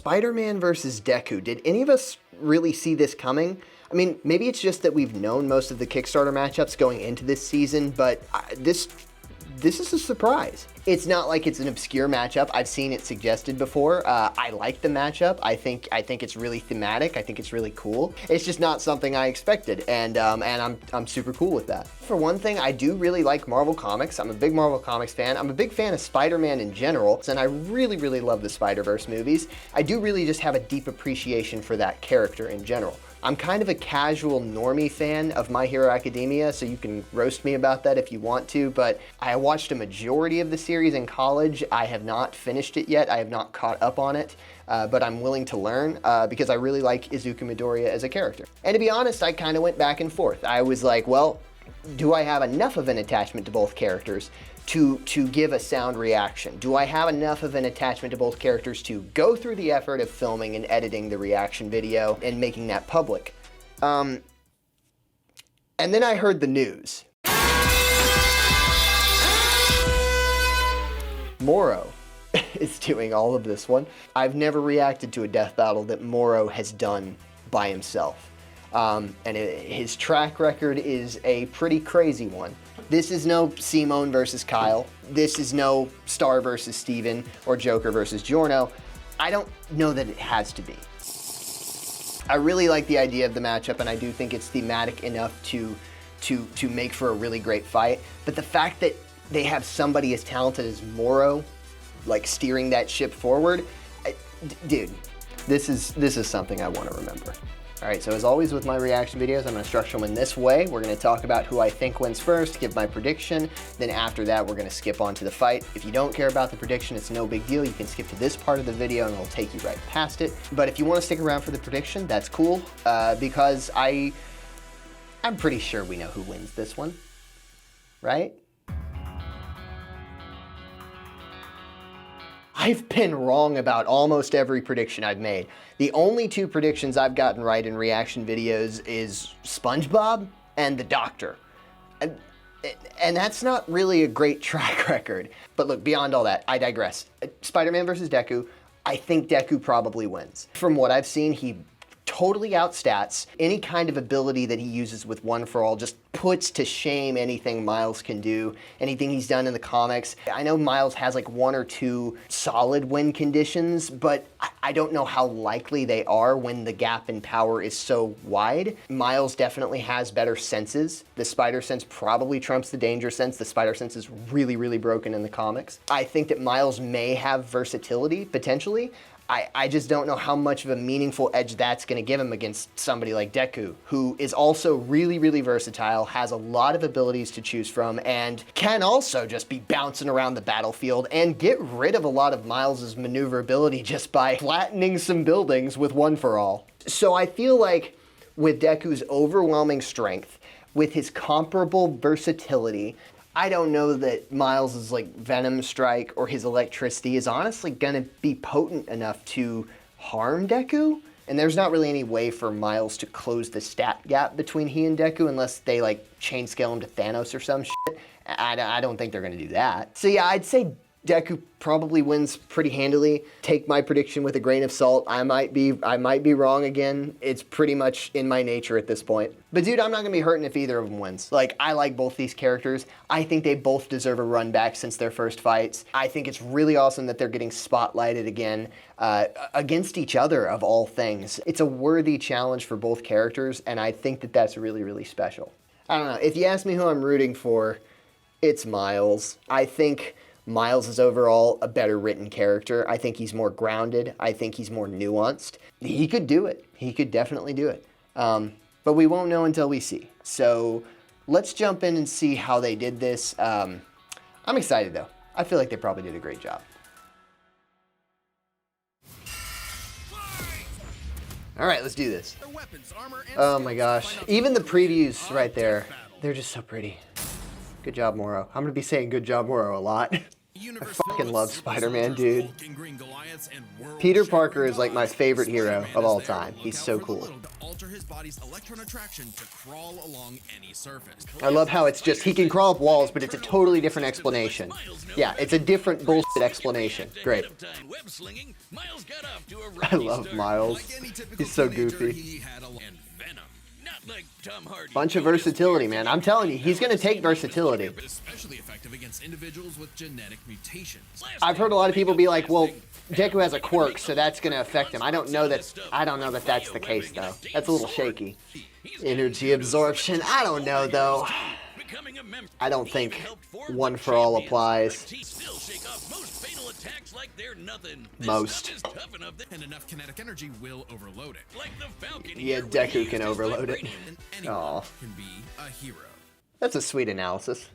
Spider-Man versus Deku. Did any of us really see this coming? I mean, maybe it's just that we've known most of the Kickstarter matchups going into this season, but this is a surprise. It's not like it's an obscure matchup. I've seen it suggested before. I like the matchup. I think it's really thematic. I think it's really cool. It's just not something I expected, and I'm super cool with that. For one thing, I do really like Marvel Comics. I'm a big Marvel Comics fan. I'm a big fan of Spider-Man in general, and I really, really love the Spider-Verse movies. I do really just have a deep appreciation for that character in general. I'm kind of a casual normie fan of My Hero Academia, so you can roast me about that if you want to, but I watched a majority of the series in college. I have not finished it yet. I have not caught up on it, but I'm willing to learn because I really like Izuku Midoriya as a character. And to be honest, I kind of went back and forth. I was like, well, do I have enough of an attachment to both characters to give a sound reaction? Do I have enough of an attachment to both characters to go through the effort of filming and editing the reaction video and making that public? And then I heard the news. Moro is doing all of this one. I've never reacted to a death battle that Moro has done by himself. His track record is a pretty crazy one. This is no Simone versus Kyle. This is no Star versus Steven or Joker versus Giorno. I don't know that it has to be. I really like the idea of the matchup, and I do think it's thematic enough to make for a really great fight. But the fact that they have somebody as talented as Moro, like steering that ship forward, dude, this is something I want to remember. All right, so as always with my reaction videos, I'm gonna structure them in this way. We're gonna talk about who I think wins first, give my prediction, then after that, we're gonna skip on to the fight. If you don't care about the prediction, it's no big deal. You can skip to this part of the video and it'll take you right past it. But if you wanna stick around for the prediction, that's cool, because I'm pretty sure we know who wins this one, right? I've been wrong about almost every prediction I've made. The only two predictions I've gotten right in reaction videos is SpongeBob and the Doctor. And that's not really a great track record. But look, beyond all that, I digress. Spider-Man versus Deku, I think Deku probably wins. From what I've seen, he totally outstats any kind of ability that he uses with One For All, just puts to shame anything Miles can do, anything he's done in the comics. I know Miles has like one or two solid win conditions, but I don't know how likely they are when the gap in power is so wide. Miles definitely has better senses. The spider sense probably trumps the danger sense. The spider sense is really, really broken in the comics. I think that Miles may have versatility, potentially. I just don't know how much of a meaningful edge that's going to give him against somebody like Deku, who is also really, really versatile, has a lot of abilities to choose from, and can also just be bouncing around the battlefield and get rid of a lot of Miles' maneuverability just by flattening some buildings with One For All. So I feel like with Deku's overwhelming strength, with his comparable versatility, I don't know that Miles' like Venom Strike or his electricity is honestly gonna be potent enough to harm Deku. And there's not really any way for Miles to close the stat gap between he and Deku unless they like chain scale him to Thanos or some shit. I don't think they're gonna do that. So yeah, I'd say Deku probably wins pretty handily. Take my prediction with a grain of salt. I might be wrong again. It's pretty much in my nature at this point. But dude, I'm not gonna be hurting if either of them wins. Like, I like both these characters. I think they both deserve a run back since their first fights. I think it's really awesome that they're getting spotlighted again against each other of all things. It's a worthy challenge for both characters, and I think that that's really, really special. I don't know, if you ask me who I'm rooting for, it's Miles. I think Miles is overall a better written character. I think he's more grounded. I think he's more nuanced. He could do it. He could definitely do it. But we won't know until we see. So let's jump in and see how they did this. I'm excited though. I feel like they probably did a great job. All right, let's do this. Oh my gosh. Even the previews right there, they're just so pretty. Good job, Moro. I'm gonna be saying good job, Moro a lot. I fucking love Spider-Man, dude. Peter Parker is like my favorite hero of all time. He's so cool. I love how it's just, he can crawl up walls, but it's a totally different explanation. Yeah, it's a different bullshit explanation. Great. I love Miles. He's so goofy. Bunch of versatility, man. I'm telling you, he's going to take versatility. I've heard a lot of people be like, well, Deku has a quirk, so that's going to affect him. I don't know that that's the case, though. That's a little shaky. Energy absorption. I don't know, though. I don't think one for all applies. Most. Yeah, Deku can overload it. Aw. That's a sweet analysis.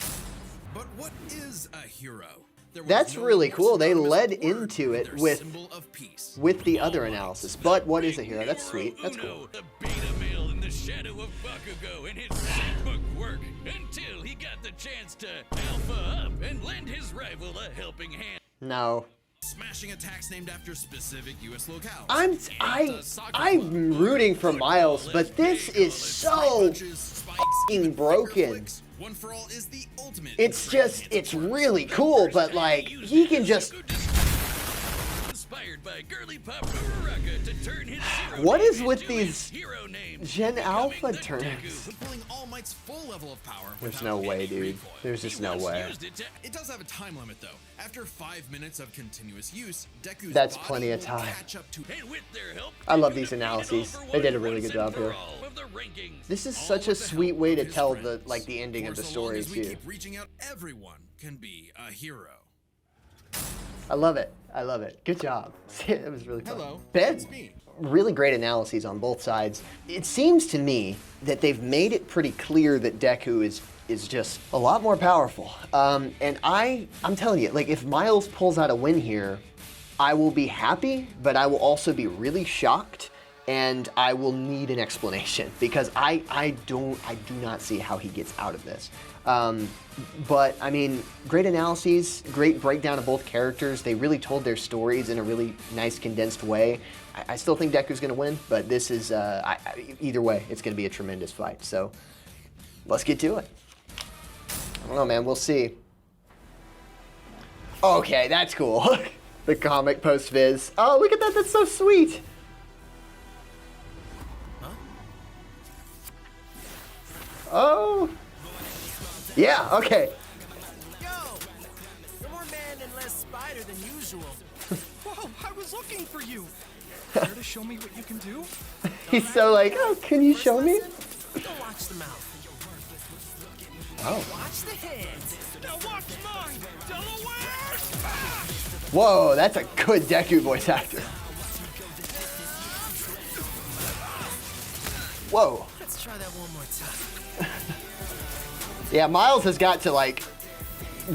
But what is a hero? That's really cool. They led into it with the other analysis. But what is a hero? That's sweet. That's cool. The beta male in the shadow of Bakugo and his book work until he got the chance to alpha up and lend his rival a helping hand. No. Smashing attacks named after specific US locales. I'm rooting for Miles, but this is so fucking broken. One for all is the ultimate. It's just, it's really cool, but like, he can just... Inspired by girly pop Uraraka to turn his what is with these Gen Alpha turns? Pulling All Might's full level of power. There's no way, dude. There's just no way. It does have a time limit though. After 5 minutes of continuous use, Deku's That's body plenty of will time. catch up to And with their help, I love these analyses. They did a really good job here. This is such a sweet way to tell the ending of the story as we too. keep reaching out, everyone can be a hero. I love it. I love it. Good job. It was really fun. Hello, Ben, it's me. really great analyses on both sides. It seems to me that they've made it pretty clear that Deku is just a lot more powerful. And I'm telling you, like, if Miles pulls out a win here, I will be happy, but I will also be really shocked, and I will need an explanation because I do not see how he gets out of this. But I mean, great analyses, great breakdown of both characters. They really told their stories in a really nice condensed way. I still think Deku's going to win, but this is, either way, it's going to be a tremendous fight. So let's get to it. I don't know, man. We'll see. Okay, that's cool. The comic post-viz. Oh, look at that. That's so sweet. Huh? Oh. Yeah, okay. Yo! You're more man and less spider than usual. Whoa, I was looking for you. Care to show me what you can do? He's so like, oh, can you show me? Don't watch the mouth. Oh. Watch the hands. Now watch mine, Delaware! Whoa, that's a good Deku voice actor. Whoa. Let's try that one more time. Yeah, Miles has got to, like,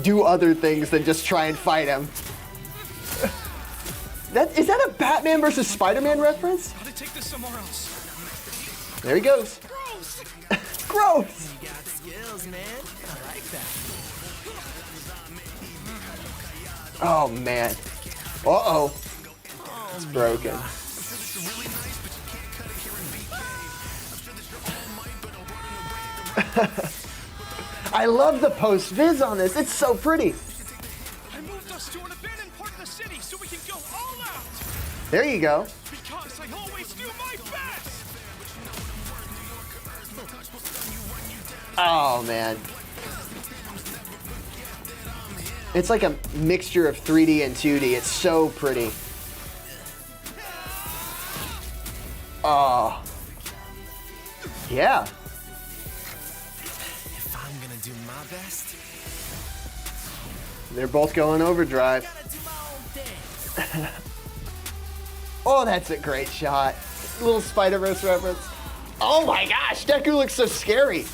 do other things than just try and fight him. Is that a Batman versus Spider-Man reference? Gotta take this somewhere else. There he goes. Gross! Gross! You got skills, man. I like that. Oh, man. Uh-oh. It's broken. I love the post-viz on this. It's so pretty. I moved us to an abandoned part of the city so we can go all out! There you go. Because I always do my best! Oh, man. It's like a mixture of 3D and 2D. It's so pretty. Oh. Yeah. If I'm gonna do my best, They're both going overdrive. gotta do my own thing. Oh, that's a great shot. Little Spider-Verse reference. Oh my gosh, Deku looks so scary.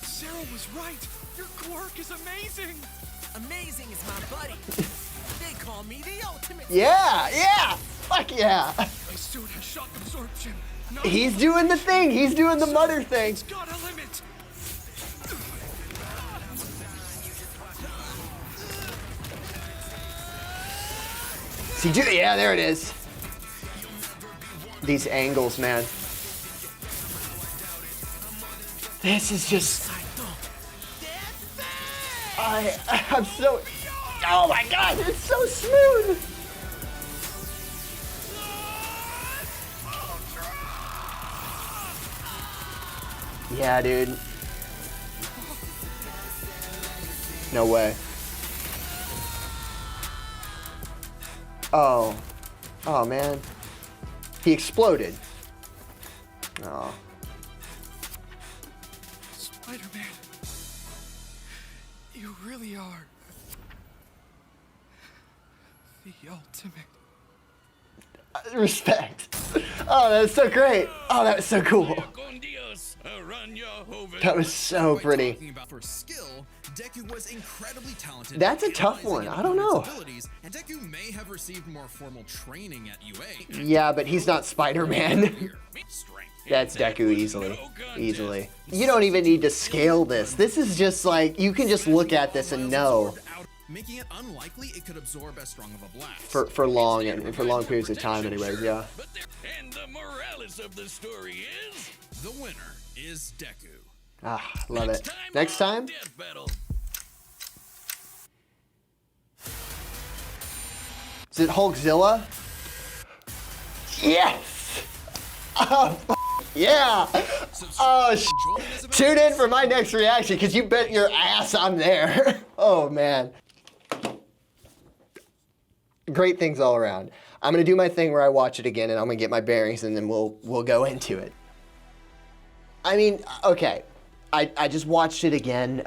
Sarah was right. Your quirk is amazing. Amazing is my buddy. They call me the ultimate. Yeah, yeah. Fuck yeah. My suit has shock absorption. No, He's doing the thing. He's doing the mutter thing. it's got a limit. he do? Yeah, there it is. These angles, man. This is just... I'm so... Oh my god, it's so smooth! Yeah, dude. No way. Oh. Oh, man. He exploded. Oh. Spider-Man, you really are the ultimate. Respect. Oh, that was so great. Oh, that was so cool. Con Dios, Araña Joven. That was so By pretty. talking about for skill, Deku was incredibly talented. That's at a tough analyzing one. I don't know. opponents' abilities, and Deku may have received more formal training at UA. Yeah, but he's not Spider-Man. Strength. That's Deku easily. Easily. You don't even need to scale this. This is just like, you can just look at this and know. Making it unlikely it could absorb as strong of a blast. For long periods of time anyways, yeah. And the morales of the story is The winner is Deku. Ah, love it. Next time? Death Battle. Is it Hulkzilla? Yes! Oh, yeah! Oh, tune in for my next reaction, because you bet your ass I'm there. Oh, man. Great things all around. I'm gonna do my thing where I watch it again, and I'm gonna get my bearings, and then we'll go into it. I mean, okay. I just watched it again.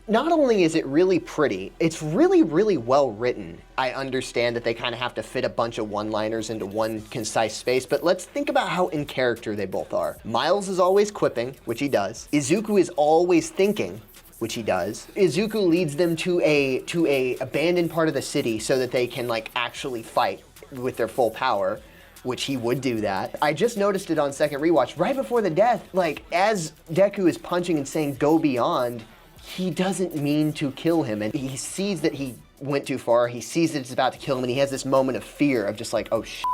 Not only is it really pretty, it's really, really well written. I understand that they kind of have to fit a bunch of one-liners into one concise space, but let's think about how in character they both are. Miles is always quipping, which he does. Izuku is always thinking, which he does. Izuku leads them to a abandoned part of the city so that they can like actually fight with their full power, which he would do that. I just noticed it on second rewatch, right before the death, like as Deku is punching and saying go beyond, he doesn't mean to kill him, and he sees that he went too far, he sees that it's about to kill him, and he has this moment of fear of just like, oh shit,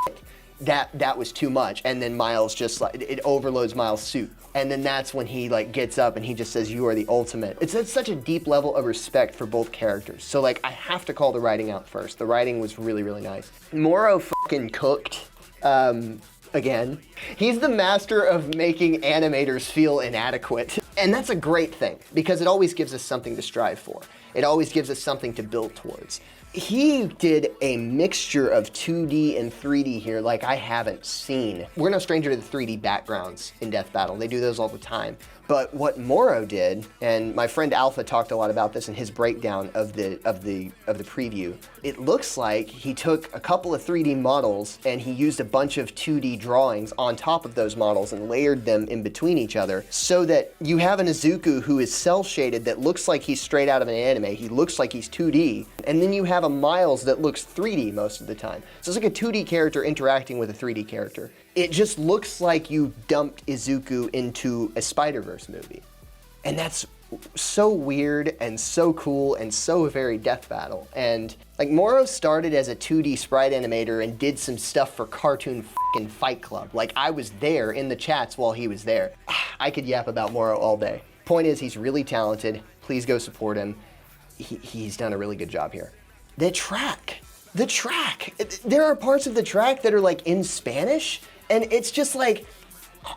that was too much. And then Miles just like, it overloads Miles' suit. And then that's when he like gets up and he just says, you are the ultimate. It's at such a deep level of respect for both characters. So like, I have to call the writing out first. The writing was really, really nice. Moro fucking cooked. Again, he's the master of making animators feel inadequate. And that's a great thing, because it always gives us something to strive for. It always gives us something to build towards. He did a mixture of 2D and 3D here like I haven't seen. We're no stranger to the 3D backgrounds in Death Battle. They do those all the time. But what Moro did, and my friend Alpha talked a lot about this in his breakdown of the preview, it looks like he took a couple of 3D models and he used a bunch of 2D drawings on top of those models and layered them in between each other so that you have an Izuku who is cel-shaded that looks like he's straight out of an anime. He looks like he's 2D. And then you have a Miles that looks 3D most of the time. So it's like a 2D character interacting with a 3D character. It just looks like you dumped Izuku into a Spider-Verse movie. And that's so weird and so cool and so very Death Battle. And like Moro started as a 2D sprite animator and did some stuff for Cartoon f***ing Fight Club. Like I was there in the chats while he was there. I could yap about Moro all day. Point is, he's really talented. Please go support him. He's done a really good job here. The track. There are parts of the track that are like in Spanish, and it's just like,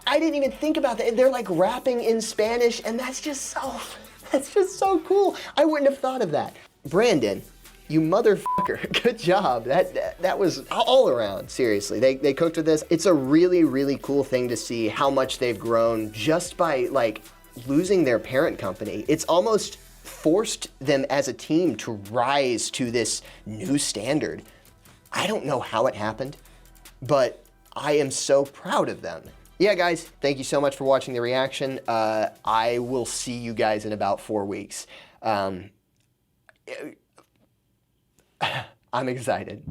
I didn't even think about that. They're like rapping in Spanish, and that's just so cool. I wouldn't have thought of that. Brandon, you motherfucker, good job. That was all around, seriously. They cooked with this. It's a really, really cool thing to see how much they've grown just by like losing their parent company. It's almost forced them as a team to rise to this new standard. I don't know how it happened, but I am so proud of them. Yeah, guys, thank you so much for watching the reaction. I will see you guys in about 4 weeks. I'm excited.